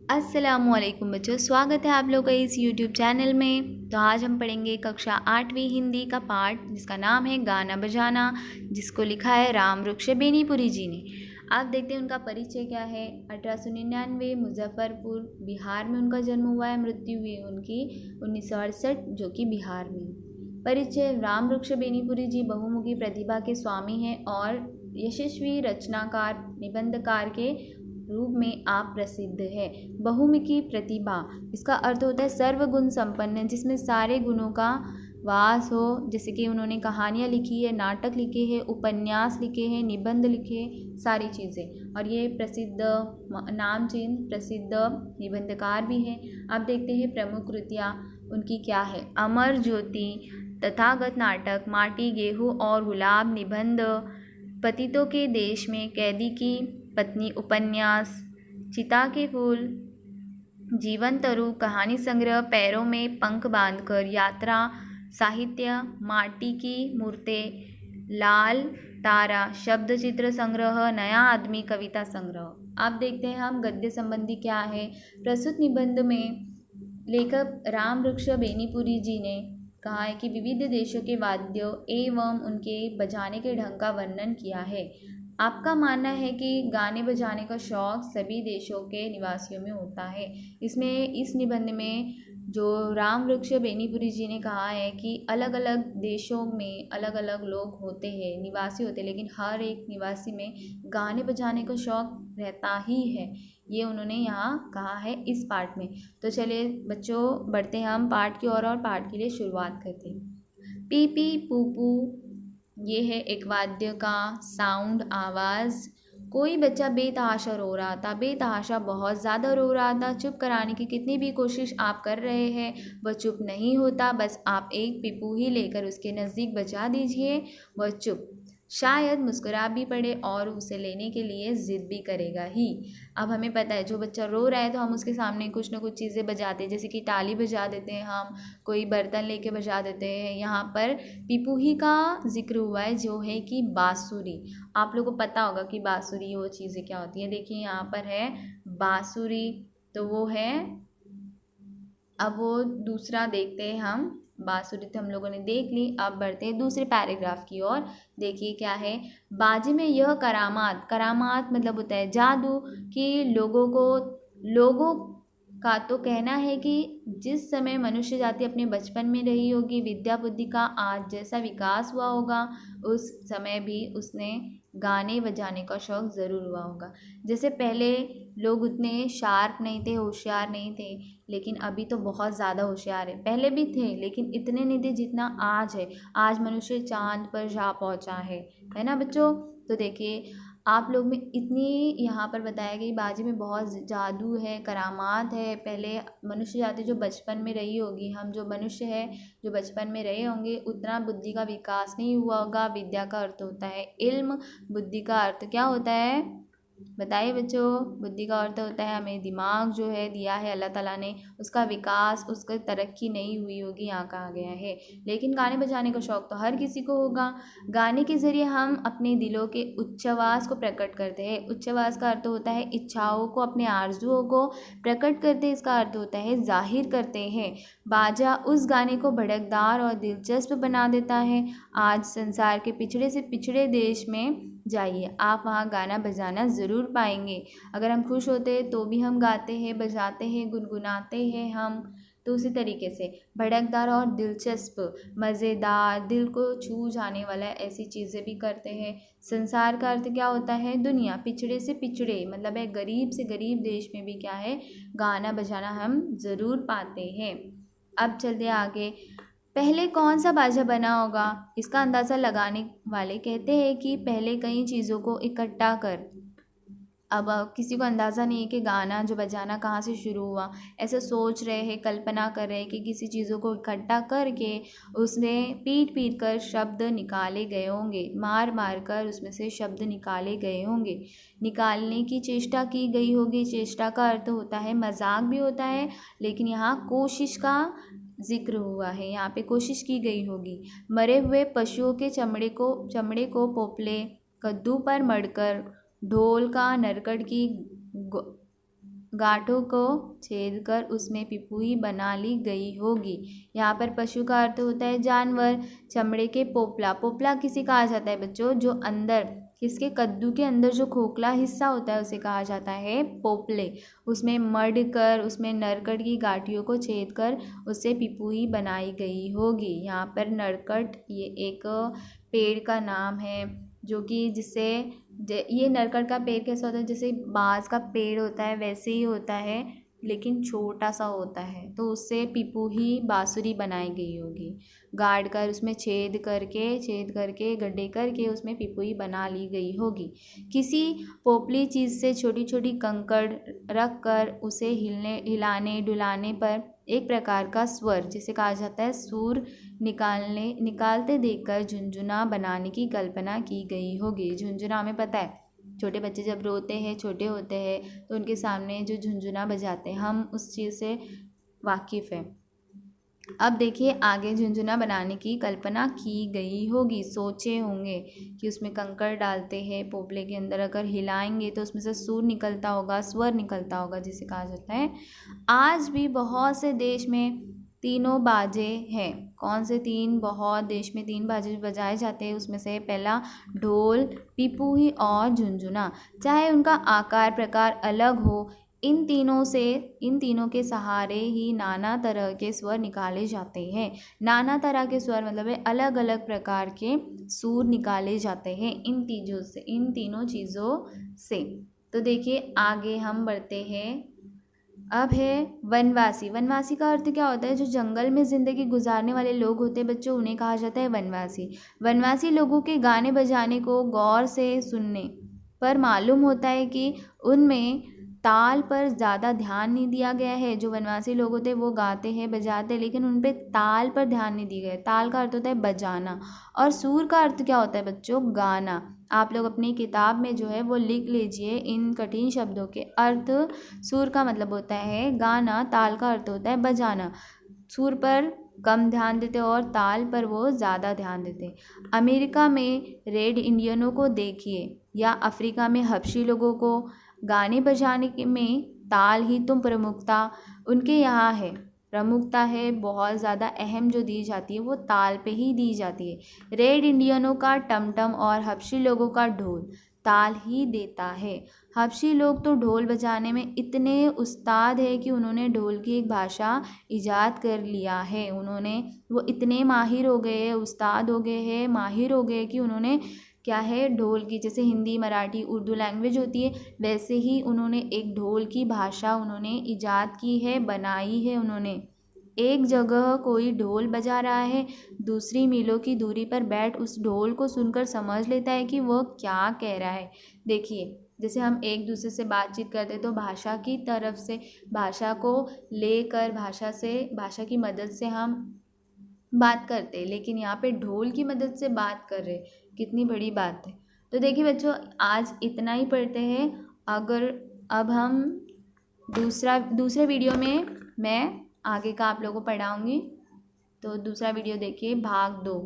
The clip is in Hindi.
अस्सलामुअलैकुम बच्चों, स्वागत है आप लोग का इस YouTube चैनल में। तो आज हम पढ़ेंगे कक्षा 8वीं हिंदी का पाठ जिसका नाम है गाना बजाना, जिसको लिखा है राम वृक्ष बेनीपुरी जी ने। आप देखते हैं उनका परिचय क्या है। 1899 मुजफ्फरपुर बिहार में उनका जन्म हुआ है। मृत्यु हुई उनकी 1968 जो कि बिहार में। परिचय: राम वृक्ष बेनीपुरी जी बहुमुखी प्रतिभा के स्वामी हैं और यशस्वी रचनाकार निबंधकार के रूप में आप प्रसिद्ध है। बहुमुखी प्रतिभा, इसका अर्थ होता है सर्वगुण संपन्न, जिसमें सारे गुणों का वास हो। जैसे कि उन्होंने कहानियाँ लिखी है, नाटक लिखे हैं, उपन्यास लिखे हैं, निबंध लिखे, सारी चीज़ें। और ये प्रसिद्ध नामचीन प्रसिद्ध निबंधकार भी हैं। अब देखते हैं प्रमुख कृतियाँ उनकी क्या है। अमर ज्योति, तथागत नाटक, माटी गेहूँ और गुलाब निबंध, पतितों के देश में, कैदी की पत्नी उपन्यास, चिता के फूल, जीवन तरु, कहानी संग्रह, पैरों में पंख बांधकर, यात्रा, साहित्य, माटी की मूर्तें, लाल तारा, शब्द चित्र संग्रह, नया आदमी, कविता संग्रह। अब देखते हैं हम गद्य संबंधी क्या है। प्रस्तुत निबंध में लेखक राम वृक्ष बेनीपुरी जी ने कहा है कि विविध देशों के वाद्यों एवं उनके बजाने के ढंग का वर्णन किया है। आपका मानना है कि गाने बजाने का शौक़ सभी देशों के निवासियों में होता है। इसमें इस निबंध में जो राम वृक्ष बेनीपुरी जी ने कहा है कि अलग अलग देशों में अलग अलग लोग होते हैं, निवासी होते हैं, लेकिन हर एक निवासी में गाने बजाने का शौक़ रहता ही है। ये उन्होंने यहाँ कहा है इस पाठ में। तो चलिए बच्चों, बढ़ते हैं हम पाठ की ओर और पाठ के लिए शुरुआत करते हैं। पी पी पू पू, ये है एक वाद्य का साउंड, आवाज़। कोई बच्चा बेतहाशा रो रहा था, बेतहाशा बहुत ज़्यादा रो रहा था। चुप कराने की कितनी भी कोशिश आप कर रहे हैं, वह चुप नहीं होता। बस आप एक पिप्पू ही लेकर उसके नज़दीक बजा दीजिए, वह चुप शायद मुस्कुरा भी पड़े और उसे लेने के लिए ज़िद भी करेगा ही। अब हमें पता है जो बच्चा रो रहा है तो हम उसके सामने कुछ ना कुछ चीज़ें बजाते हैं, जैसे कि ताली बजा देते हैं, हम कोई बर्तन लेके बजा देते हैं। यहाँ पर पिपू ही का जिक्र हुआ है जो है कि बाँसुरी। आप लोगों को पता होगा कि बाँसुरी वो चीज़ें क्या होती हैं। देखिए यहाँ पर है बाँसुरी, तो वो है। अब वो दूसरा देखते हैं हम। बाँसुरी तो हम लोगों ने देख ली। अब बढ़ते हैं दूसरे पैराग्राफ की ओर। देखिए क्या है। बाजे में यह करामात, करामात मतलब होता है जादू, कि लोगों का तो कहना है कि जिस समय मनुष्य जाति अपने बचपन में रही होगी, विद्या बुद्धि का आज जैसा विकास हुआ होगा, उस समय भी उसने गाने बजाने का शौक़ ज़रूर हुआ होगा। जैसे पहले लोग उतने शार्प नहीं थे, होशियार नहीं थे, लेकिन अभी तो बहुत ज़्यादा होशियार है। पहले भी थे लेकिन इतने नहीं थे जितना आज है। आज मनुष्य चाँद पर जा पहुँचा है ना बच्चों। तो देखिए आप लोग में इतनी यहाँ पर बताया गया बाजी में बहुत जादू है, करामात है। पहले मनुष्य जाति जो बचपन में रही होगी, हम जो मनुष्य है जो बचपन में रहे होंगे, उतना बुद्धि का विकास नहीं हुआ होगा। विद्या का अर्थ होता है इल्म, बुद्धि का अर्थ क्या होता है बताइए बच्चों। बुद्धि का अर्थ होता है हमें दिमाग जो है दिया है अल्लाह ताला ने, उसका विकास, उसका तरक्की नहीं हुई होगी, यहाँ कहा गया है। लेकिन गाने बजाने का शौक़ तो हर किसी को होगा। गाने के ज़रिए हम अपने दिलों के उच्छ्वास को प्रकट करते हैं। उच्छ्वास का अर्थ होता है इच्छाओं को, अपने आरजुओं को प्रकट करते हैं। इसका अर्थ होता है जाहिर करते हैं। बाजा उस गाने को भड़कदार और दिलचस्प बना देता है। आज संसार के पिछड़े से पिछड़े देश में जाइए, आप वहाँ गाना बजाना ज़रूर पाएंगे। अगर हम खुश होते हैं तो भी हम गाते हैं, बजाते हैं, गुनगुनाते हैं हम। तो उसी तरीके से भड़कदार और दिलचस्प, मज़ेदार, दिल को छू जाने वाला ऐसी चीज़ें भी करते हैं। संसार का अर्थ क्या होता है दुनिया, पिछड़े से पिछड़े मतलब है गरीब से गरीब देश में भी क्या है गाना बजाना हम ज़रूर पाते हैं। अब चलते आगे। पहले कौन सा बाजा बना होगा, इसका अंदाज़ा लगाने वाले कहते हैं कि पहले कई चीज़ों को इकट्ठा कर। अब किसी को अंदाज़ा नहीं है कि गाना जो बजाना कहाँ से शुरू हुआ। ऐसे सोच रहे हैं, कल्पना कर रहे हैं कि किसी चीज़ों को इकट्ठा करके उसमें पीट पीट कर शब्द निकाले गए होंगे, मार मार कर उसमें से शब्द निकाले गए होंगे, निकालने की चेष्टा की गई होगी। चेष्टा का अर्थ होता है मजाक भी होता है, लेकिन यहाँ कोशिश का जिक्र हुआ है, यहाँ पे कोशिश की गई होगी। मरे हुए पशुओं के चमड़े को पोपले कद्दू पर मढ़कर, ढोल का नरकट की गांठों को छेद कर उसमें पिपुई बना ली गई होगी। यहाँ पर पशु का अर्थ होता है जानवर। चमड़े के पोपला, पोपला किसे कहा जाता है बच्चों? जो अंदर, किसके? कद्दू के अंदर जो खोखला हिस्सा होता है उसे कहा जाता है पोपले। उसमें मढ़ कर उसमें नरकट की गांठियों को छेद कर उससे पिपुई बनाई गई होगी। यहाँ पर नरकट ये एक पेड़ का नाम है, जो कि जिससे ये नरकट का पेड़ कैसा होता है? जैसे बाँस का पेड़ होता है वैसे ही होता है, लेकिन छोटा सा होता है, तो उससे पिपुही बाँसुरी बनाई गई होगी। गाड़ कर उसमें छेद करके गड्ढे करके उसमें पिपुई बना ली गई होगी। किसी पोपली चीज़ से छोटी छोटी कंकड़ रख कर उसे हिलाने डुलाने पर एक प्रकार का स्वर, जिसे कहा जाता है सुर, निकालते देखकर झुनझुना बनाने की कल्पना की गई होगी। झुनझुना हमें पता है, छोटे बच्चे जब रोते हैं, छोटे होते हैं, तो उनके सामने जो झुनझुना बजाते हैं, हम उस चीज़ से वाकिफ़ हैं। अब देखिए आगे झुनझुना बनाने की कल्पना की गई होगी। सोचे होंगे कि उसमें कंकड़ डालते हैं पोपले के अंदर, अगर हिलाएंगे तो उसमें से सुर निकलता होगा, स्वर निकलता होगा, जिसे कहा जाता है। आज भी बहुत से देश में तीनों बाजे हैं। कौन से तीन? बहुत देश में 3 बाजे बजाए जाते हैं। उसमें से पहला ढोल, पिपुही और झुनझुना। चाहे उनका आकार प्रकार अलग हो, इन तीनों के सहारे ही नाना तरह के स्वर निकाले जाते हैं। नाना तरह के स्वर मतलब है अलग अलग प्रकार के सुर निकाले जाते हैं इन तीनों चीज़ों से। तो देखिए आगे हम बढ़ते हैं। अब है वनवासी। वनवासी का अर्थ क्या होता है? जो जंगल में ज़िंदगी गुजारने वाले लोग होते हैं बच्चों, उन्हें कहा जाता है वनवासी। वनवासी लोगों के गाने बजाने को गौर से सुनने पर मालूम होता है कि उनमें ताल पर ज़्यादा ध्यान नहीं दिया गया है। जो वनवासी लोग होते हैं वो गाते हैं बजाते हैं, लेकिन उन पे ताल पर ध्यान नहीं दिया गया। ताल का अर्थ होता है बजाना, और सुर का अर्थ क्या होता है बच्चों? गाना। आप लोग अपनी किताब में जो है वो लिख लीजिए इन कठिन शब्दों के अर्थ। सुर का मतलब होता है गाना, ताल का अर्थ होता है बजाना। सुर पर कम ध्यान देते और ताल पर वो ज़्यादा ध्यान देते। अमेरिका में रेड इंडियनों को देखिए, या अफ्रीका में हबशी लोगों को गाने बजाने में ताल ही तो प्रमुखता उनके यहाँ है। प्रमुखता है बहुत ज़्यादा अहम जो दी जाती है वो ताल पे ही दी जाती है। रेड इंडियनों का टमटम और हबशी लोगों का ढोल ताल ही देता है। हबशी लोग तो ढोल बजाने में इतने उस्ताद है कि उन्होंने ढोल की एक भाषा ईजाद कर लिया है। वो इतने माहिर हो गए हैं, उस्ताद हो गए हैं, माहिर हो गए कि उन्होंने क्या है, ढोल की, जैसे हिंदी मराठी उर्दू लैंग्वेज होती है, वैसे ही उन्होंने एक ढोल की भाषा उन्होंने ईजाद की है, बनाई है उन्होंने। एक जगह कोई ढोल बजा रहा है, दूसरी मीलों की दूरी पर बैठ उस ढोल को सुनकर समझ लेता है कि वह क्या कह रहा है। देखिए जैसे हम एक दूसरे से बातचीत करते तो भाषा की तरफ से, भाषा को लेकर भाषा की मदद से हम बात करते, लेकिन यहाँ पे ढोल की मदद से बात कर रहे, कितनी बड़ी बात है। तो देखिए बच्चों आज इतना ही पढ़ते हैं। अब हम दूसरे वीडियो में मैं आगे का आप लोगों को पढ़ाऊँगी। तो दूसरा वीडियो देखिए, भाग 2।